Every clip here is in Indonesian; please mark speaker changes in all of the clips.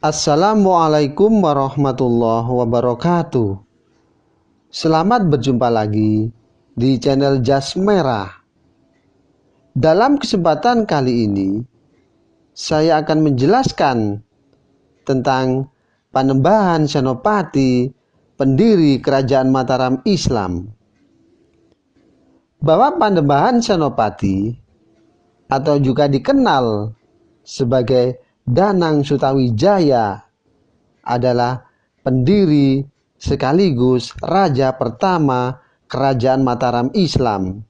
Speaker 1: Assalamualaikum warahmatullahi wabarakatuh. Selamat berjumpa lagi di channel Jas Merah. Dalam kesempatan kali ini, saya akan menjelaskan tentang Panembahan Senopati, pendiri Kerajaan Mataram Islam. Bahwa Panembahan Senopati atau juga dikenal sebagai Danang Sutawijaya adalah pendiri sekaligus raja pertama Kerajaan Mataram Islam.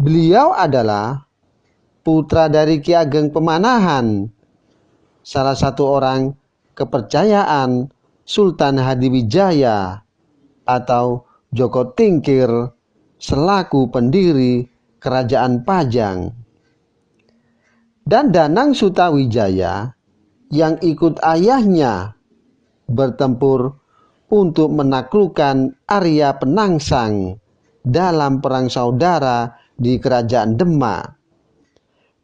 Speaker 1: Beliau adalah putra dari Ki Ageng Pemanahan, salah satu orang kepercayaan Sultan Hadiwijaya atau Joko Tingkir selaku pendiri Kerajaan Pajang. Dan Danang Sutawijaya yang ikut ayahnya bertempur untuk menaklukkan Arya Penangsang dalam perang saudara di Kerajaan Demak,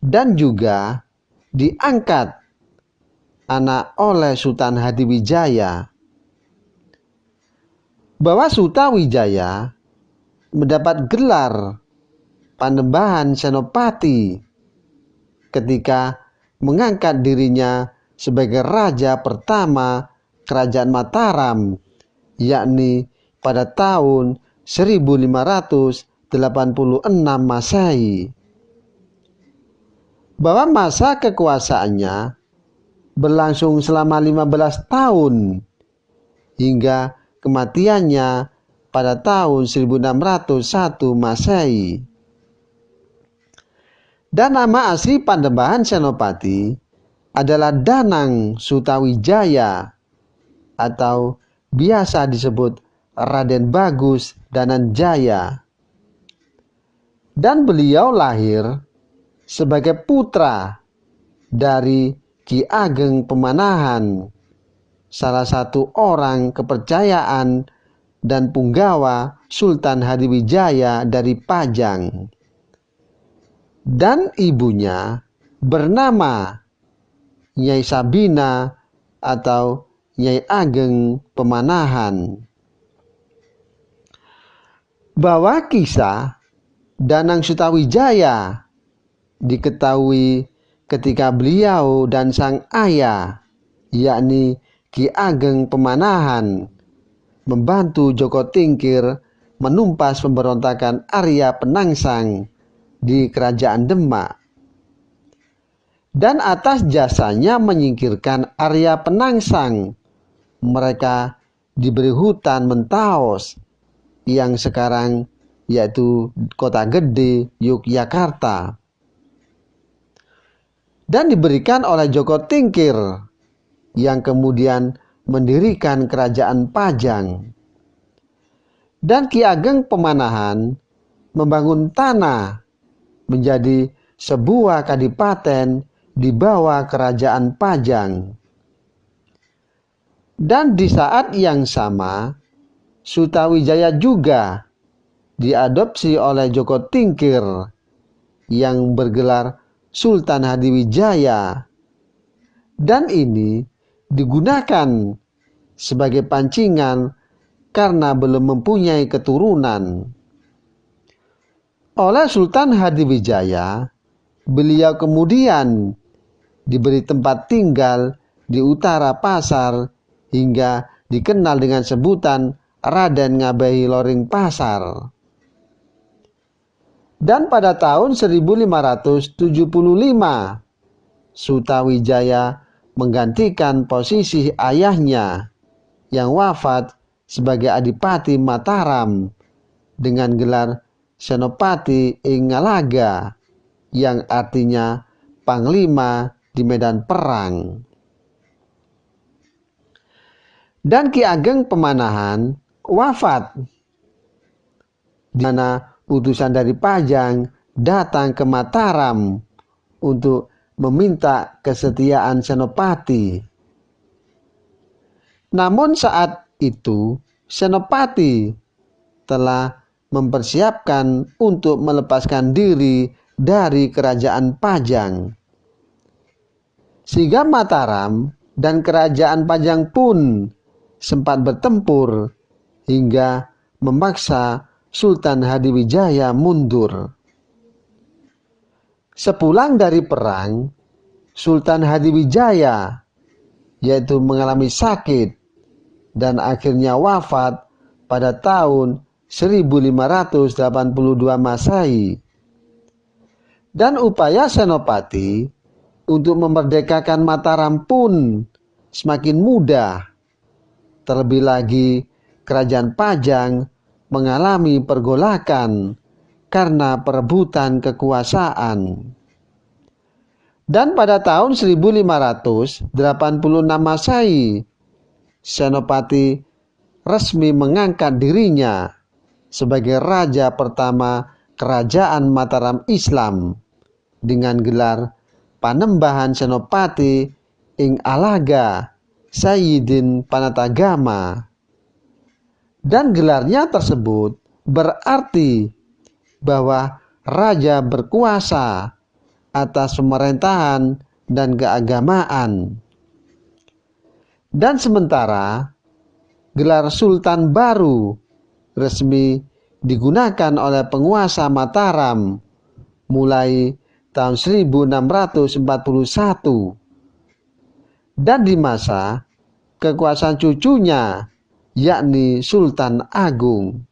Speaker 1: dan juga diangkat anak oleh Sultan Hadiwijaya. Bahwa Sutawijaya mendapat gelar Panembahan Senopati ketika mengangkat dirinya sebagai raja pertama Kerajaan Mataram, yakni pada tahun 1586 Masehi. Bahwa masa kekuasaannya berlangsung selama 15 tahun hingga kematiannya pada tahun 1601 Masehi. Dan nama asli Panembahan Senopati adalah Danang Sutawijaya atau biasa disebut Raden Bagus Dananjaya. Dan beliau lahir sebagai putra dari Ki Ageng Pemanahan, salah satu orang kepercayaan dan punggawa Sultan Hadiwijaya dari Pajang. Dan ibunya bernama Nyai Sabina atau Nyai Ageng Pemanahan. Bahwa kisah Danang Sutawijaya diketahui ketika beliau dan sang ayah, yakni Ki Ageng Pemanahan, membantu Joko Tingkir menumpas pemberontakan Arya Penangsang di Kerajaan Demak. Dan atas jasanya menyingkirkan Arya Penangsang, mereka diberi hutan Mentaos yang sekarang yaitu Kota Gede, Yogyakarta, dan diberikan oleh Joko Tingkir yang kemudian mendirikan Kerajaan Pajang. Dan Ki Ageng Pemanahan membangun tanah menjadi sebuah kadipaten di bawah Kerajaan Pajang. Dan di saat yang sama, Sutawijaya juga diadopsi oleh Joko Tingkir yang bergelar Sultan Hadiwijaya. Dan ini digunakan sebagai pancingan karena belum mempunyai keturunan. Oleh Sultan Hadiwijaya, beliau kemudian diberi tempat tinggal di utara Pasar hingga dikenal dengan sebutan Raden Ngabehi Loring Pasar. Dan pada tahun 1575, Sutawijaya menggantikan posisi ayahnya yang wafat sebagai Adipati Mataram dengan gelar Senopati Ingalaga, yang artinya panglima di medan perang. Dan Ki Ageng Pemanahan wafat, di mana utusan dari Pajang datang ke Mataram untuk meminta kesetiaan Senopati. Namun saat itu Senopati telah mempersiapkan untuk melepaskan diri dari Kerajaan Pajang, sehingga Mataram dan kerajaan Pajang pun sempat bertempur hingga memaksa Sultan Hadiwijaya mundur. Sepulang dari perang, Sultan Hadiwijaya yaitu mengalami sakit dan akhirnya wafat pada tahun 1582 Masehi. Dan upaya Senopati untuk memerdekakan Mataram pun semakin mudah. Terlebih lagi kerajaan Pajang mengalami pergolakan karena perebutan kekuasaan. Dan pada tahun 1586 Masehi, Senopati resmi mengangkat dirinya sebagai raja pertama kerajaan Mataram Islam dengan gelar Panembahan Senopati ing Alaga Sayyidin Panatagama. Dan gelarnya tersebut berarti bahwa raja berkuasa atas pemerintahan dan keagamaan. Dan sementara gelar Sultan baru resmi digunakan oleh penguasa Mataram mulai tahun 1641 dan di masa kekuasaan cucunya yakni Sultan Agung.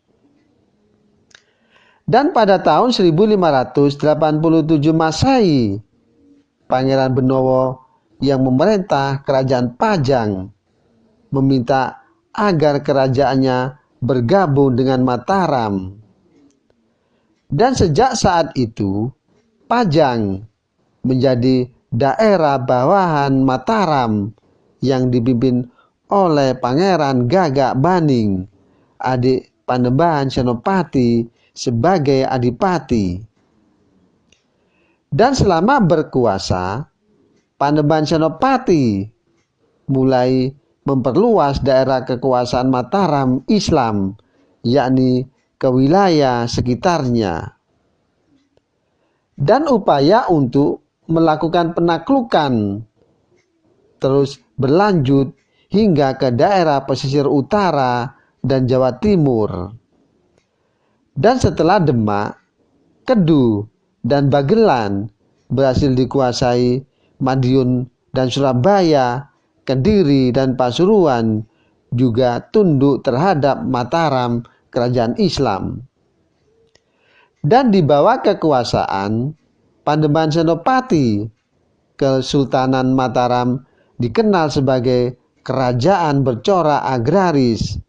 Speaker 1: Dan pada tahun 1587 Masehi, Pangeran Benowo yang memerintah kerajaan Pajang meminta agar kerajaannya bergabung dengan Mataram. Dan sejak saat itu, Pajang menjadi daerah bawahan Mataram yang dipimpin oleh Pangeran Gagak Baning, adik Panembahan Senopati sebagai adipati. Dan selama berkuasa, Panembahan Senopati mulai memperluas daerah kekuasaan Mataram Islam, yakni ke wilayah sekitarnya. Dan upaya untuk melakukan penaklukan terus berlanjut hingga ke daerah pesisir utara dan Jawa Timur. Dan setelah Demak, Kedu, dan Bagelan berhasil dikuasai, Madiun dan Surabaya, Kediri dan Pasuruan juga tunduk terhadap Mataram kerajaan Islam. Dan di bawah kekuasaan Panembahan Senopati, Kesultanan Mataram dikenal sebagai kerajaan bercorak agraris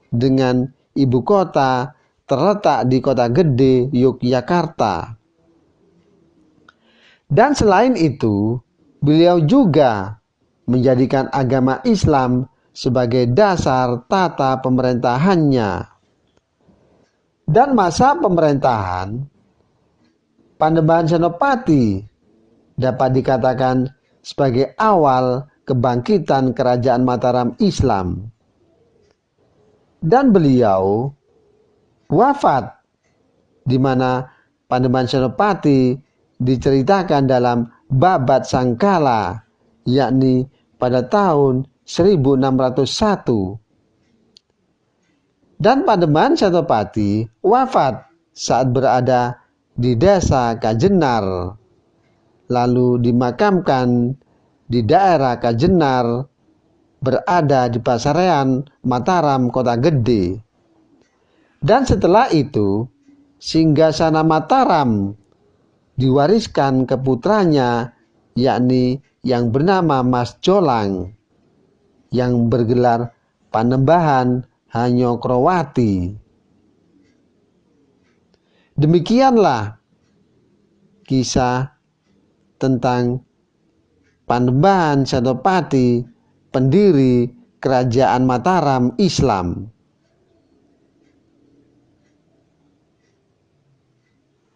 Speaker 1: dengan ibu kota terletak di Kota Gede, Yogyakarta. Dan selain itu, beliau juga menjadikan agama Islam sebagai dasar tata pemerintahannya. Dan masa pemerintahan Panembahan Senopati dapat dikatakan sebagai awal kebangkitan kerajaan Mataram Islam. Dan beliau wafat di mana Panembahan Senopati diceritakan dalam Babat Sangkala, yakni pada tahun 1601. Dan Panembahan Senopati wafat saat berada di desa Kajenar, lalu dimakamkan di daerah Kajenar berada di Pasarean Mataram Kota Gede. Dan setelah itu singgasana Mataram diwariskan ke putranya, yakni yang bernama Mas Jolang yang bergelar Panembahan Hanyokrowati. Demikianlah kisah tentang Panembahan Senopati, pendiri kerajaan Mataram Islam.